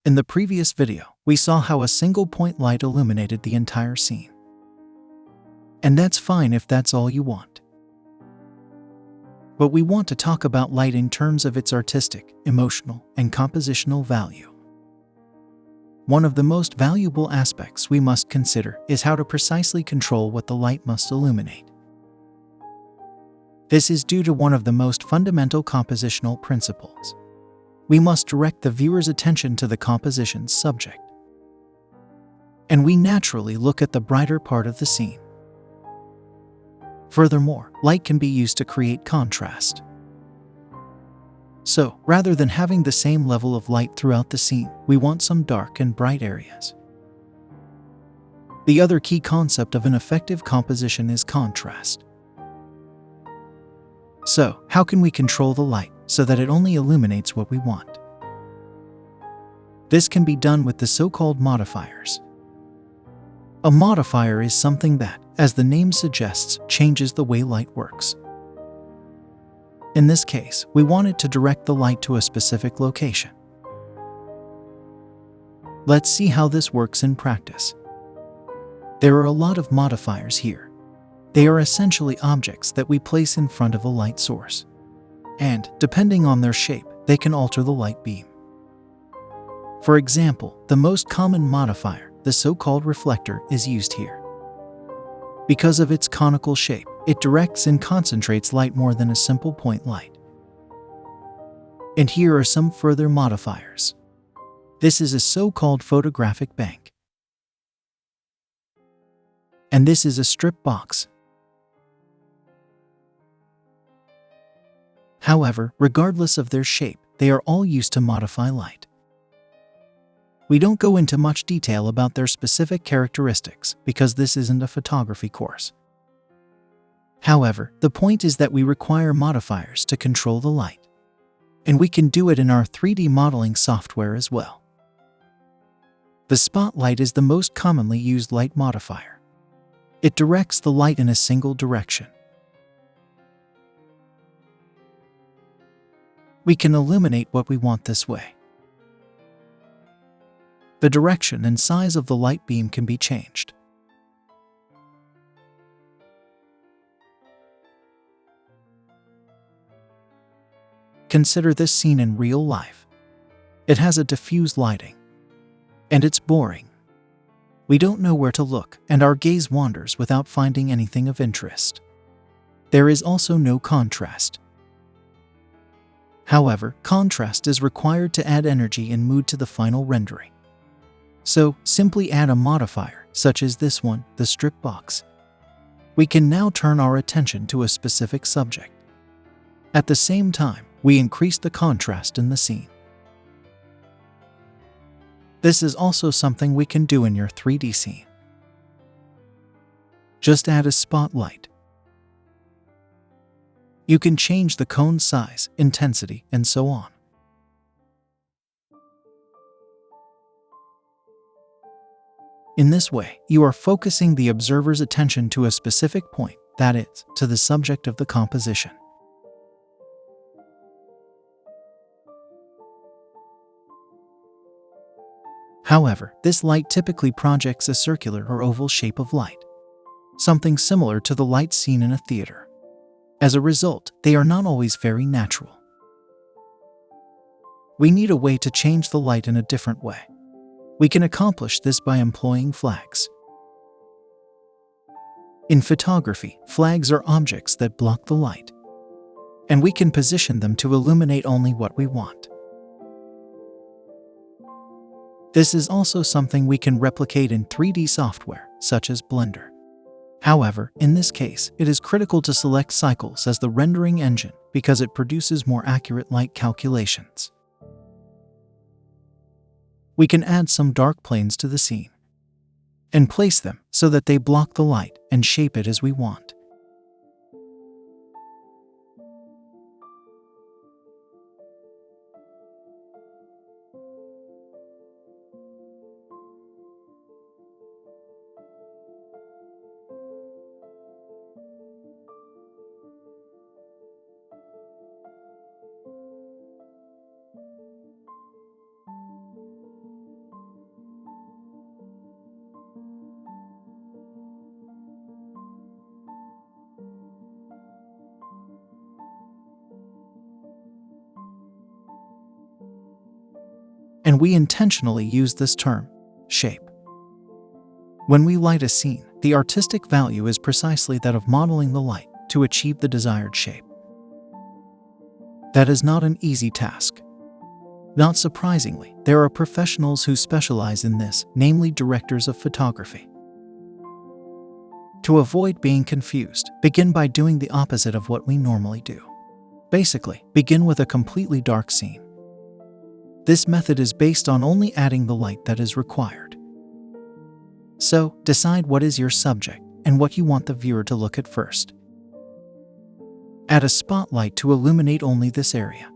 In the previous video, we saw how a single point light illuminated the entire scene. And that's fine if that's all you want. But we want to talk about light in terms of its artistic, emotional, and compositional value. One of the most valuable aspects we must consider is how to precisely control what the light must illuminate. This is due to one of the most fundamental compositional principles. We must direct the viewer's attention to the composition's subject. And we naturally look at the brighter part of the scene. Furthermore, light can be used to create contrast. So, rather than having the same level of light throughout the scene, we want some dark and bright areas. The other key concept of an effective composition is contrast. So, how can we control the light so that it only illuminates what we want? This can be done with the so-called modifiers. A modifier is something that, as the name suggests, changes the way light works. In this case, we want it to direct the light to a specific location. Let's see how this works in practice. There are a lot of modifiers here. They are essentially objects that we place in front of a light source. And, depending on their shape, they can alter the light beam. For example, the most common modifier, the so-called reflector, is used here. Because of its conical shape, it directs and concentrates light more than a simple point light. And here are some further modifiers. This is a so-called photographic bank. And this is a strip box. However, regardless of their shape, they are all used to modify light. We don't go into much detail about their specific characteristics because this isn't a photography course. However, the point is that we require modifiers to control the light. And we can do it in our 3D modeling software as well. The spotlight is the most commonly used light modifier. It directs the light in a single direction. We can illuminate what we want this way. The direction and size of the light beam can be changed. Consider this scene in real life. It has a diffuse lighting. And it's boring. We don't know where to look, and our gaze wanders without finding anything of interest. There is also no contrast. However, contrast is required to add energy and mood to the final rendering. So, simply add a modifier, such as this one, the strip box. We can now turn our attention to a specific subject. At the same time, we increase the contrast in the scene. This is also something we can do in your 3D scene. Just add a spotlight. You can change the cone size, intensity, and so on. In this way, you are focusing the observer's attention to a specific point, that is, to the subject of the composition. However, this light typically projects a circular or oval shape of light, something similar to the light seen in a theater. As a result, they are not always very natural. We need a way to change the light in a different way. We can accomplish this by employing flags. In photography, flags are objects that block the light, and we can position them to illuminate only what we want. This is also something we can replicate in 3D software, such as Blender. However, in this case, it is critical to select cycles as the rendering engine because it produces more accurate light calculations. We can add some dark planes to the scene and place them so that they block the light and shape it as we want. and we intentionally use this term, shape. When we light a scene, the artistic value is precisely that of modeling the light to achieve the desired shape. That is not an easy task. Not surprisingly, there are professionals who specialize in this, namely directors of photography. To avoid being confused, begin by doing the opposite of what we normally do. Basically, begin with a completely dark scene. This method is based on only adding the light that is required. So, decide what is your subject and what you want the viewer to look at first. Add a spotlight to illuminate only this area.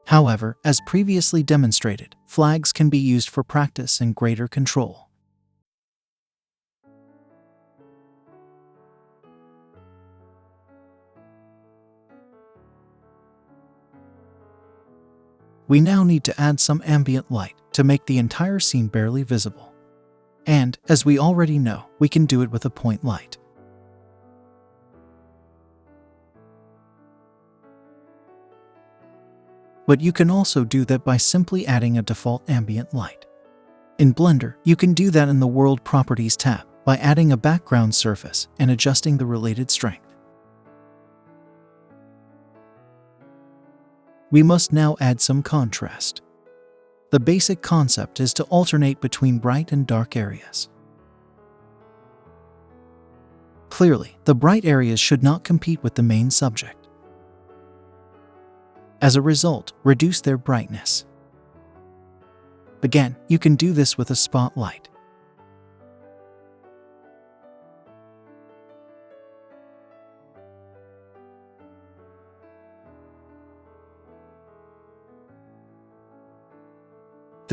However, as previously demonstrated, flags can be used for practice and greater control. We now need to add some ambient light to make the entire scene barely visible. And, as we already know, we can do it with a point light. But you can also do that by simply adding a default ambient light. In Blender, you can do that in the World Properties tab by adding a background surface and adjusting the related strength. We must now add some contrast. The basic concept is to alternate between bright and dark areas. Clearly, the bright areas should not compete with the main subject. As a result, reduce their brightness. Again, you can do this with a spotlight.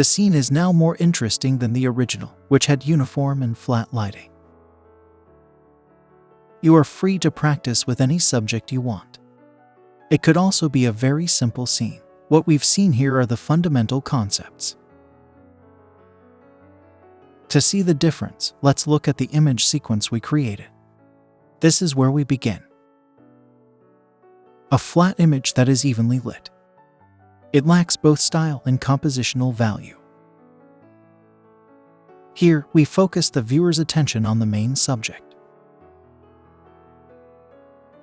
The scene is now more interesting than the original, which had uniform and flat lighting. You are free to practice with any subject you want. It could also be a very simple scene. What we've seen here are the fundamental concepts. To see the difference, let's look at the image sequence we created. This is where we begin. A flat image that is evenly lit. It lacks both style and compositional value. Here, we focus the viewer's attention on the main subject.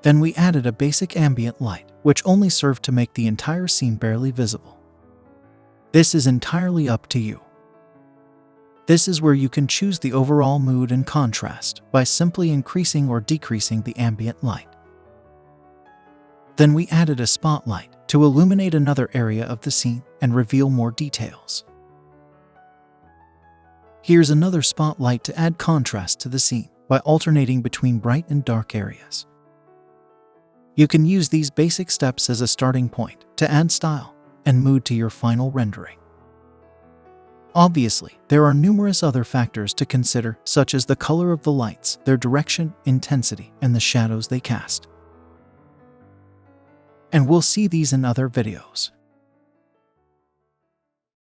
Then we added a basic ambient light, which only served to make the entire scene barely visible. This is entirely up to you. This is where you can choose the overall mood and contrast by simply increasing or decreasing the ambient light. Then we added a spotlight to illuminate another area of the scene and reveal more details. Here's another spotlight to add contrast to the scene by alternating between bright and dark areas. You can use these basic steps as a starting point to add style and mood to your final rendering. Obviously, there are numerous other factors to consider, such as the color of the lights, their direction, intensity, and the shadows they cast. And we'll see these in other videos.